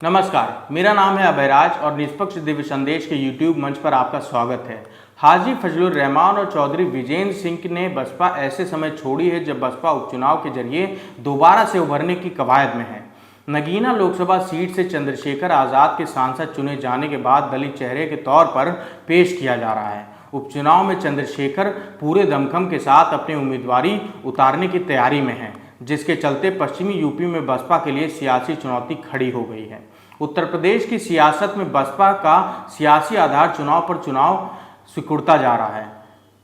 नमस्कार, मेरा नाम है अभयराज और निष्पक्ष दिव्य संदेश के YouTube मंच पर आपका स्वागत है। हाजी फजलुर रहमान और चौधरी विजेंद्र सिंह ने बसपा ऐसे समय छोड़ी है जब बसपा उपचुनाव के जरिए दोबारा से उभरने की कवायद में है। नगीना लोकसभा सीट से चंद्रशेखर आज़ाद के सांसद चुने जाने के बाद दलित चेहरे के तौर पर पेश किया जा रहा है। उपचुनाव में चंद्रशेखर पूरे दमखम के साथ अपनी उम्मीदवारी उतारने की तैयारी में है, जिसके चलते पश्चिमी यूपी में बसपा के लिए सियासी चुनौती खड़ी हो गई है। उत्तर प्रदेश की सियासत में बसपा का सियासी आधार चुनाव पर चुनाव सिकुड़ता जा रहा है।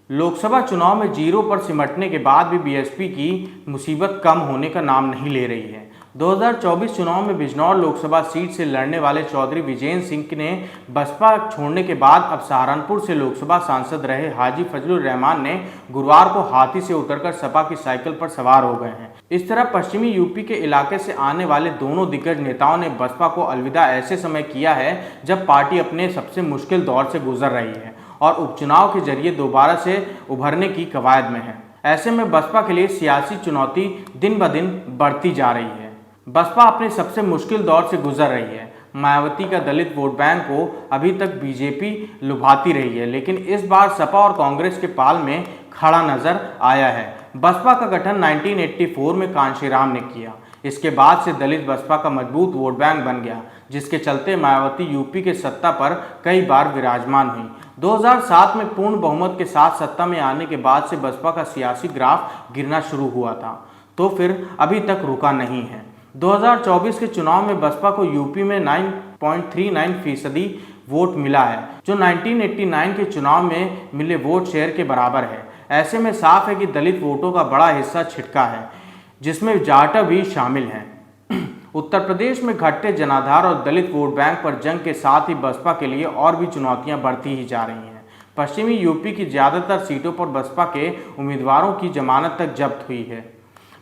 लोकसभा चुनाव में जीरो पर सिमटने के बाद भी बीएसपी की मुसीबत कम होने का नाम नहीं ले रही है। 2024 चुनाव में बिजनौर लोकसभा सीट से लड़ने वाले चौधरी विजेंद्र सिंह ने बसपा छोड़ने के बाद अब सहारनपुर से लोकसभा सांसद रहे हाजी फजलुर रहमान ने गुरुवार को हाथी से उतरकर सपा की साइकिल पर सवार हो गए हैं। इस तरह पश्चिमी यूपी के इलाके से आने वाले दोनों दिग्गज नेताओं ने बसपा को अलविदा ऐसे समय किया है जब पार्टी अपने सबसे मुश्किल दौर से गुजर रही है और उपचुनाव के जरिए दोबारा से उभरने की कवायद में है। ऐसे में बसपा के लिए सियासी चुनौती दिन ब दिन बढ़ती जा रही है। बसपा अपने सबसे मुश्किल दौर से गुजर रही है। मायावती का दलित वोट बैंक को अभी तक बीजेपी लुभाती रही है, लेकिन इस बार सपा और कांग्रेस के पाल में खड़ा नजर आया है। बसपा का गठन 1984 में कांशीराम ने किया। इसके बाद से दलित बसपा का मजबूत वोट बैंक बन गया, जिसके चलते मायावती यूपी के सत्ता पर कई बार विराजमान हुई। 2007 में पूर्ण बहुमत के साथ सत्ता में आने के बाद से बसपा का सियासी ग्राफ गिरना शुरू हुआ था, तो फिर अभी तक रुका नहीं है। 2024 के चुनाव में बसपा को यूपी में 9.39% वोट मिला है, जो 1989 के चुनाव में मिले वोट शेयर के बराबर है। ऐसे में साफ है कि दलित वोटों का बड़ा हिस्सा छिटका है, जिसमें जाट भी शामिल हैं। उत्तर प्रदेश में घटते जनाधार और दलित वोट बैंक पर जंग के साथ ही बसपा के लिए और भी चुनौतियां बढ़ती ही जा रही हैं। पश्चिमी यूपी की ज़्यादातर सीटों पर बसपा के उम्मीदवारों की जमानत तक जब्त हुई है।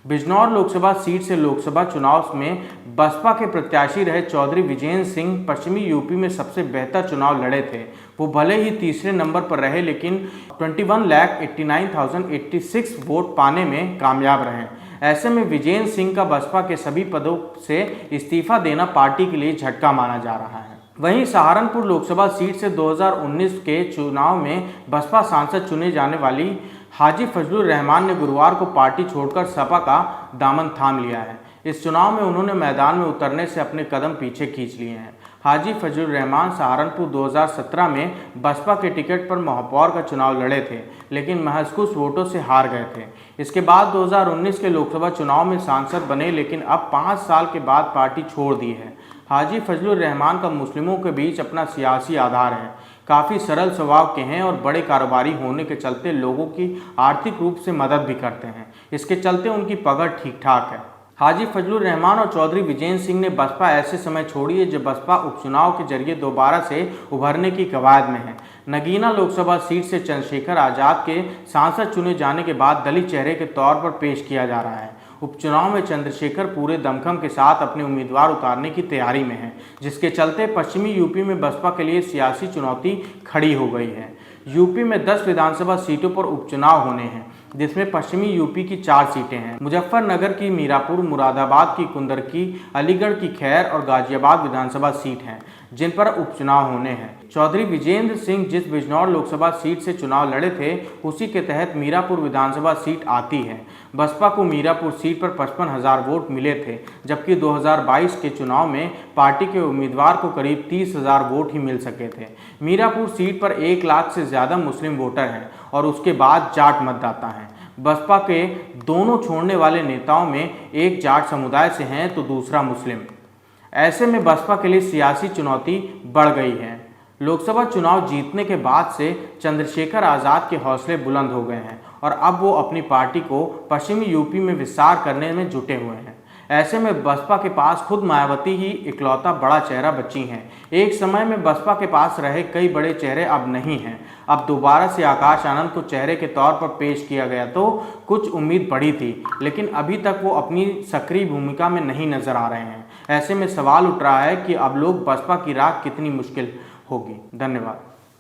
बिजनौर लोकसभा सीट से लोकसभा चुनाव में बसपा के प्रत्याशी रहे चौधरी विजेंद्र सिंह पश्चिमी यूपी में सबसे बेहतर चुनाव लड़े थे। वो भले ही तीसरे नंबर पर रहे, लेकिन 21,89,086 वोट पाने में कामयाब रहे। ऐसे में विजेंद्र सिंह का बसपा के सभी पदों से इस्तीफा देना पार्टी के लिए झटका माना जा रहा है। वहीं सहारनपुर लोकसभा सीट से 2019 के चुनाव में बसपा सांसद चुने जाने वाली हाजी फजलुर रहमान ने गुरुवार को पार्टी छोड़कर सपा का दामन थाम लिया है। इस चुनाव में उन्होंने मैदान में उतरने से अपने कदम पीछे खींच लिए हैं। हाजी फजलुर रहमान सहारनपुर 2017 में बसपा के टिकट पर महापौर का चुनाव लड़े थे, लेकिन महज कुछ वोटों से हार गए थे। इसके बाद 2019 के लोकसभा चुनाव में सांसद बने, लेकिन अब 5 साल के बाद पार्टी छोड़ दी है। हाजी फजलुर रहमान का मुस्लिमों के बीच अपना सियासी आधार है, काफ़ी सरल स्वभाव के हैं और बड़े कारोबारी होने के चलते लोगों की आर्थिक रूप से मदद भी करते हैं। इसके चलते उनकी पकड़ ठीक ठाक है। हाजी फजलुर रहमान और चौधरी विजेंद्र सिंह ने बसपा ऐसे समय छोड़ी है जब बसपा उपचुनाव के जरिए दोबारा से उभरने की कवायद में है। नगीना लोकसभा सीट से चंद्रशेखर आज़ाद के सांसद चुने जाने के बाद दलित चेहरे के तौर पर पेश किया जा रहा है। उपचुनाव में चंद्रशेखर पूरे दमखम के साथ अपने उम्मीदवार उतारने की तैयारी में है, जिसके चलते पश्चिमी यूपी में बसपा के लिए सियासी चुनौती खड़ी हो गई है। यूपी में 10 विधानसभा सीटों पर उपचुनाव होने हैं, जिसमें पश्चिमी यूपी की 4 सीटें हैं। मुजफ्फरनगर की मीरापुर, मुरादाबाद की कुंदरकी, अलीगढ़ की खैर और गाजियाबाद विधानसभा सीट हैं, जिन पर उपचुनाव होने हैं। चौधरी विजेंद्र सिंह जिस बिजनौर लोकसभा सीट से चुनाव लड़े थे, उसी के तहत मीरापुर विधानसभा सीट आती है। बसपा को मीरापुर सीट पर 55,000 वोट मिले थे, जबकि 2022 के चुनाव में पार्टी के उम्मीदवार को करीब 30,000 वोट ही मिल सके थे। मीरापुर सीट पर 1 लाख से ज़्यादा मुस्लिम वोटर हैं और उसके बाद जाट मतदाता हैं। बसपा के दोनों छोड़ने वाले नेताओं में एक जाट समुदाय से हैं तो दूसरा मुस्लिम। ऐसे में बसपा के लिए सियासी चुनौती बढ़ गई है। लोकसभा चुनाव जीतने के बाद से चंद्रशेखर आज़ाद के हौसले बुलंद हो गए हैं और अब वो अपनी पार्टी को पश्चिमी यूपी में विस्तार करने में जुटे हुए हैं। ऐसे में बसपा के पास खुद मायावती ही इकलौता बड़ा चेहरा बची हैं। एक समय में बसपा के पास रहे कई बड़े चेहरे अब नहीं हैं। अब दोबारा से आकाश आनंद को चेहरे के तौर पर पेश किया गया तो कुछ उम्मीद बढ़ी थी, लेकिन अभी तक वो अपनी सक्रिय भूमिका में नहीं नजर आ रहे हैं। ऐसे में सवाल उठ रहा है कि अब लोग बसपा की राह कितनी मुश्किल होगी। धन्यवाद।